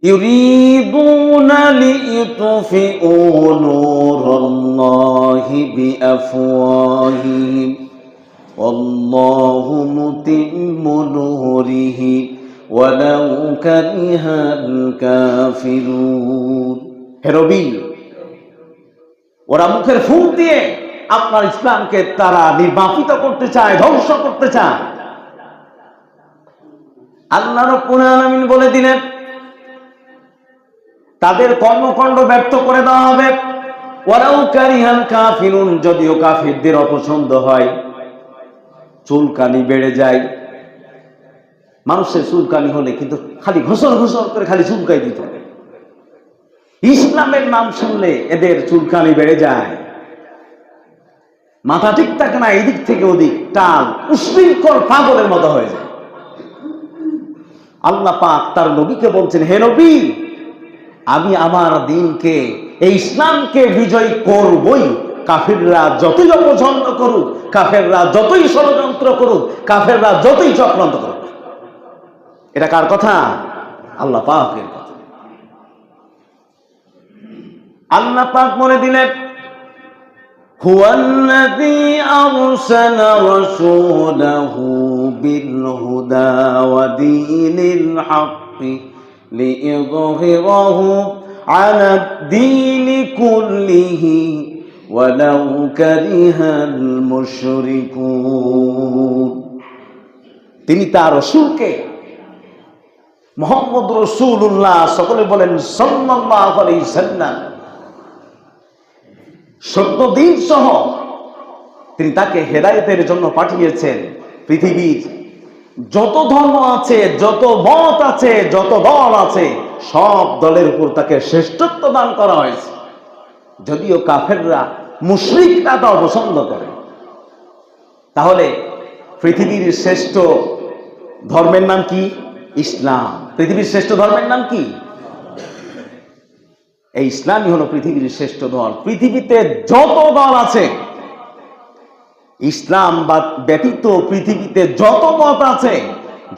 ইউরিদুনা লিইউতফিউ নূরাল্লাহি বিআফওয়াহিহিম ওয়াল্লাহু মুতিম্মু নূরিহি ওয়ালাউ কারিহাল কাফিরুন। হে নবী, ওরা মুখের ফুঁক দিয়ে আপনার ইসলামকে তারা নির্বাপিত করতে চায়, ধ্বংস করতে চায়। আল্লাহ রাব্বুল আলামিন বলে দিলেন, তাদের কর্মকাণ্ড ব্যর্থ করে দেওয়া হবে। ওয়ালাউ কারিহাল কাফিরুন, যদিও কাফিরদের অপছন্দ হয়। চুলকানি বেড়ে যায়, মানুষের চুলকানি হলে কিন্তু খালি ঘষর ঘষর করে খালি চুলকাই দিত। ইসলামের নাম শুনলে এদের চুলকানি বেড়ে যায়, মাথা ঠিক থাকে না, এদিক থেকে ওদিক টাল, উশৃঙ্খল পাগলের মতো হয়ে যায়। আল্লাহ পাক তার নবীকে বলছেন, হে নবী, আমি আমার দ্বীনকে, এই ইসলামকে বিজয় করবই। কাফেররা যতই অপছন্দ করুক, কাফেররা যতই ষড়যন্ত্র করুক, কাফেররা যতই চক্রান্ত করুক। এটা কার কথা? আল্লাহ পাকের কথা। আল্লাহ পাক বলে দিলেন, হুয়াল্লাযী আরসালা রাসূলাহু বিল হুদা ওয়া দীনিল হাক্কি লিইযহিরাহু আলাদ দীনি কুল্লিহি ওয়ালাউ কারিহাল মুশরিকুন। তিনি তার রাসূলকে, মুহাম্মদ রাসূলুল্লাহ, সকলে বলেন সাল্লাল্লাহু আলাইহি সাল্লাম, সত্য দ্বীন সহ তিনি তাকে হেদায়েতের জন্য পাঠিয়েছেন। পৃথিবীর যত ধর্ম আছে, যত মত আছে, যত দল আছে, সব দলের উপর তাকে শ্রেষ্ঠত্ব দান করা হয়েছে। যদিও কাফেররা, মুশরিকরা তা অপছন্দ করে। তাহলে পৃথিবীর শ্রেষ্ঠ ধর্মের নাম কি? ইসলাম। পৃথিবীর শ্রেষ্ঠ ধর্মের নাম কি? এই ইসলামই হলো পৃথিবীর শ্রেষ্ঠ দল। পৃথিবীতে যত দল আছে, ইসলাম ব্যতীত পৃথিবীতে যত মত আছে,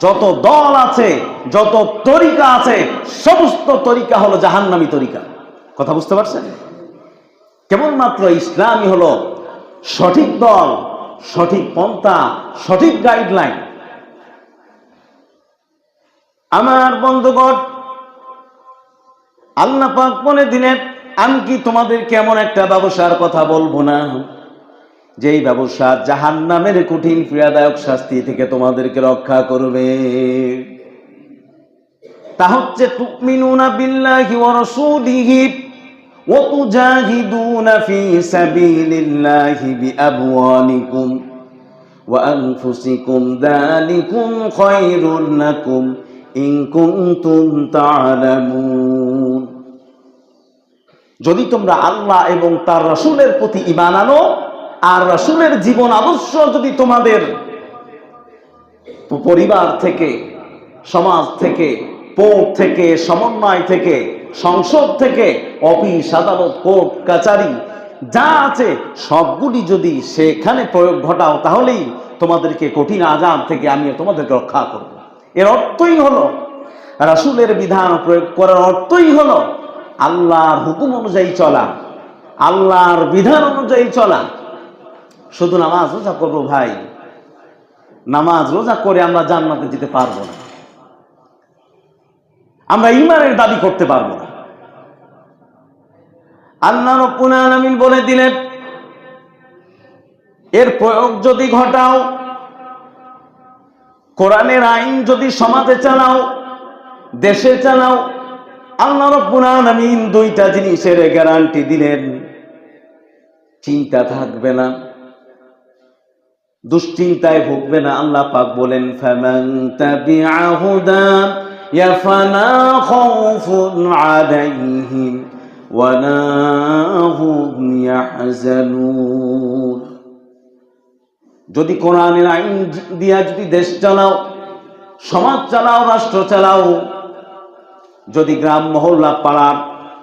যত দল আছে, যত তরিকা আছে, সমস্ত তরিকা হলো জাহান্নামী তরিকা। কথা বুঝতে পারছেন? কেবলমাত্র ইসলামই হলো সঠিক দল, সঠিক পন্থা, সঠিক গাইডলাইন। আমার বন্ধুগণ, আল্লাহ পাক বলে দিলেন, আমি কি তোমাদেরকে এমন একটা ব্যবসার কথা বলবো না, যেই ব্যবসা জাহান্নামের কঠিন পীড়াদায়ক শাস্তি থেকে তোমাদেরকে রক্ষা করবে। তা হচ্ছে তুমিনুনা বিল্লাহি ওয়া রাসূলিহি ওয়া তুজাহিদুনা ফি সাবিলিল্লাহি বিআমওয়ালিকুম ওয়া আনফুসিকুম, যালিকুম খায়রুল লাকুম ইন কুনতুম তা'লামুন। যদি তোমরা আল্লাহ এবং তার রাসূলের প্রতি ঈমান আনো, আর রাসূলের জীবন আদর্শ যদি তোমাদের পরিবার থেকে, সমাজ থেকে, পোর্ট থেকে, সমন্বয় থেকে, সংসদ থেকে, অফিস আদালত, কোর্ট কাচারি যা আছে সবগুলি যদি সেখানে প্রয়োগ ঘটাও, তাহলেই তোমাদেরকে কঠিন আযাব থেকে আমি তোমাদেরকে রক্ষা করব। এর অর্থই হলো, রাসূলের বিধান প্রয়োগ করার অর্থই হলো আল্লাহর হুকুম অনুযায়ী চলা, আল্লাহর বিধান অনুযায়ী চলা। শুধু নামাজ রোজা করবো ভাই, নামাজ রোজা করে আমরা জান্নাতে যেতে পারবো না, আমরা ঈমানের দাবি করতে পারবো না। আল্লাহ রাব্বুল আলামিন বলে দিলেন, এর প্রয়োগ যদি ঘটাও, কোরআনের আইন যদি সমাজে চালাও, দেশে চালাও, আল্লাহ রাব্বুল আলামিন দুইটা জিনিসের গ্যারান্টি দিলেন। চিন্তা থাকবে না, দুশ্চিন্তায় ভুগবে না। আল্লাহ পাক বলেন, ফামান তাবিআ হুদা ইয়াফালা খাউফুন আলাইহিম ওয়ালা হুম ইয়াহজানুন। যদি কোরআনের আইন দিয়া যদি দেশ চালাও, সমাজ চালাও, রাষ্ট্র চালাও, যদি গ্রাম মহল্লা পাড়ার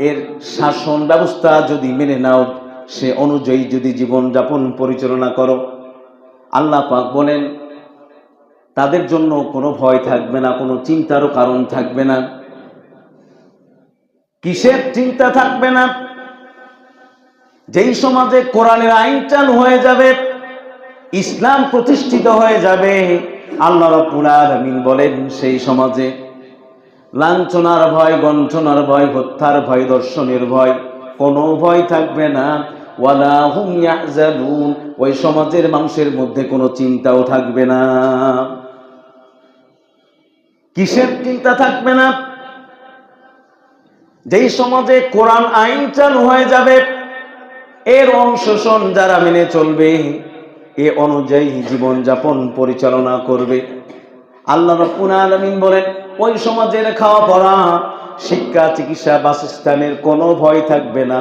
এর শাসন ব্যবস্থা যদি মেনে নাও, সে অনুযায়ী যদি জীবন যাপন পরিচালনা করো, আল্লাহ পাক বলেন তাদের জন্য কোনো ভয় থাকবে না, কোনো চিন্তারও কারণ থাকবে না। কিসের চিন্তা থাকবে না? যেই সমাজে কোরআনের আইন চালু হয়ে যাবে, ইসলাম প্রতিষ্ঠিত হয়ে যাবে, আল্লাহ রাব্বুল আলামিন বলেন সেই সমাজে লাঞ্ছনার ভয়, গঞ্জনার ভয়, হত্যার ভয়, দর্শনের ভয়, কোনো ভয় থাকবে না। ওয়ালা হুম ইয়াহজানুন, ওই সমাজের মানুষের মধ্যে কোনো চিন্তাও থাকবে না। কিসের চিন্তা থাকবে না? যেই সমাজে কোরআন আইন চালু হয়ে যাবে, এর অনুশাসন যারা মেনে চলবে, এ অনুযায়ী জীবন যাপন পরিচালনা করবে, আল্লাহ রাব্বুল আলামিন বলেন ওই সমাজের খাওয়া পড়া, শিক্ষা, চিকিৎসা, বাসস্থানের কোনো ভয় থাকবে না।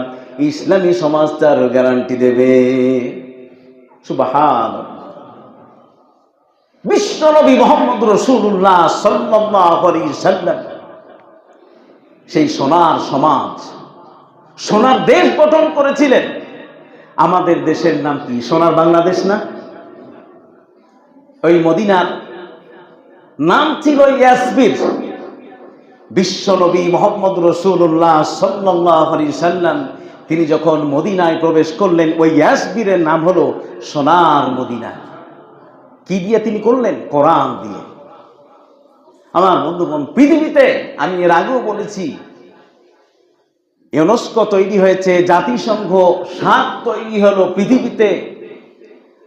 ইসলামী সমাজ তার গ্যারান্টি দেবে। সুবহানাল্লাহ। বিশ্বনবী মুহাম্মদ রাসূলুল্লাহ সাল্লাল্লাহু আলাইহি সাল্লাম সেই সোনার সমাজ, সোনার দেশ গঠন করেছিলেন। আমাদের দেশের নাম কি? সোনার বাংলাদেশ না? ওই মদিনার নাম ছিল ইয়াসবির। বিশ্বনবী মুহাম্মদ রাসূলুল্লাহ সাল্লাল্লাহু আলাইহি সাল্লাম তিনি যখন মদিনায় প্রবেশ করলেন, ওই ইয়াসবিরের নাম হলো সোনার মদিনা। কি দিয়ে তিনি করলেন? কোরআন দিয়ে। আমার বন্ধুগণ, পৃথিবীতে আমি এর আগেও বলেছি, ইউনেস্কো তৈরি হয়েছে, জাতিসংঘ ৭ তৈরি হলো, পৃথিবীতে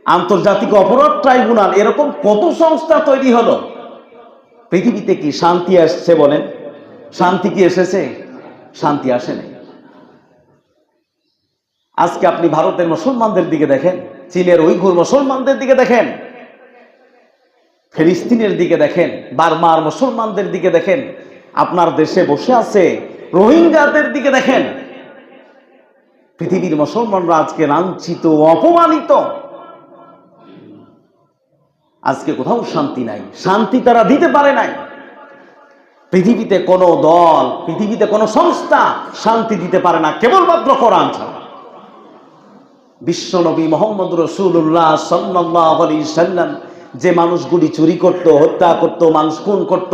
আন্তর্জাতিক অপরাধ ট্রাইব্যুনাল, এরকম কত সংস্থা তৈরি হলো। পৃথিবীতে কি শান্তি আসছে বলেন? শান্তি কি এসেছে? শান্তি আসেনি। আজকে আপনি ভারতের মুসলমানদের দিকে দেখেন, চীনের উইঘুর মুসলমানদের দিকে দেখেন, ফিলিস্তিনের দিকে দেখেন, বার্মার মুসলমানদের দিকে দেখেন, আপনার দেশে বসে আছে রোহিঙ্গাদের দিকে দেখেন। পৃথিবীর মুসলমানরা আজকে লাঞ্ছিত, অপমানিত। আজকে কোথাও শান্তি নাই, শান্তি তারা দিতে পারে নাই। পৃথিবীতে কোনো দল, পৃথিবীতে কোনো সংস্থা শান্তি দিতে পারে না কেবলমাত্র কোরআন ছাড়া। বিশ্বনবী মুহাম্মদ রাসূলুল্লাহ সাল্লাল্লাহু আলাইহি সাল্লাম যে মানুষগুলি চুরি করত, হত্যা করত, মানুষ খুন করত,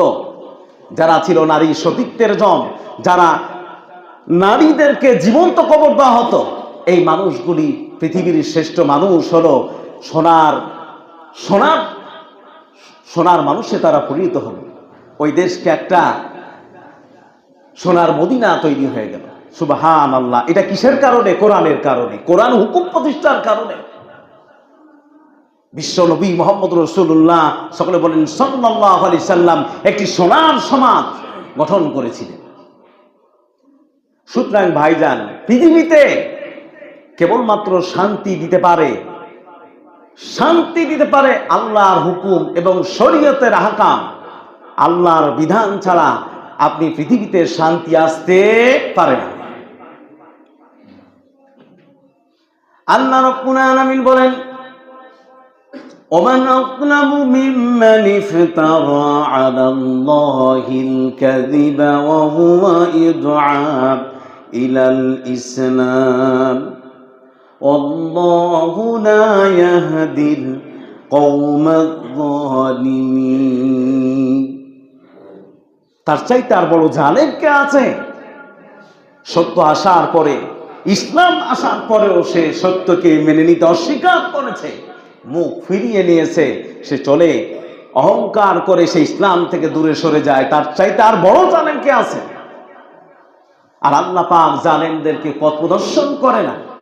যারা ছিল নারী সতীত্বের জম, যারা নারীদেরকে জীবন্ত কবর দেওয়া হতো, এই মানুষগুলি পৃথিবীর শ্রেষ্ঠ মানুষ হলো সোনার সোনার সোনার মানুষে তারা পরিণত হলো। ওই দেশকে একটা সোনার মদিনা তৈরি হয়ে গেল। সুবহানাল্লাহ। এটা কিসের কারণে? কোরআনের কারণে, কোরআন হুকুম প্রতিষ্ঠার কারণে। বিশ্বনবী মুহাম্মদ রাসূলুল্লাহ সকলে বলেন সাল্লাল্লাহু আলাইহি সাল্লাম একটি সোনার সমাজ গঠন করেছিলেন। সুতরাং ভাইজান, পৃথিবীতে কেবলমাত্র শান্তি দিতে পারে, শান্তি দিতে পারে আল্লাহর হুকুম এবং শরীয়তের আহকাম। আল্লাহর বিধান ছাড়া আপনি পৃথিবীতে শান্তি আসতে পারে না। আল্লাহ রাব্বুল আলামিন বলেন ومن أظلم ممن افترى على الله الكذب وهو يدعى إلى الإسلام والله لا يهدي القوم الظالمين। তার চাইতে আর বড় জালেম কে আছে? সত্য আসার পরে, ইসলাম আসার পরেও সে সত্যকে মেনে নিতে অস্বীকার করেছে, মুখ ফিরিয়ে নিয়েছে, সে চলে অহংকার করে, সে ইসলাম থেকে দূরে সরে যায়। তার চাইতে আর বড় জালেম কে আছে? আর আল্লাহ পাক জালেমদেরকে পথ প্রদর্শন করে না।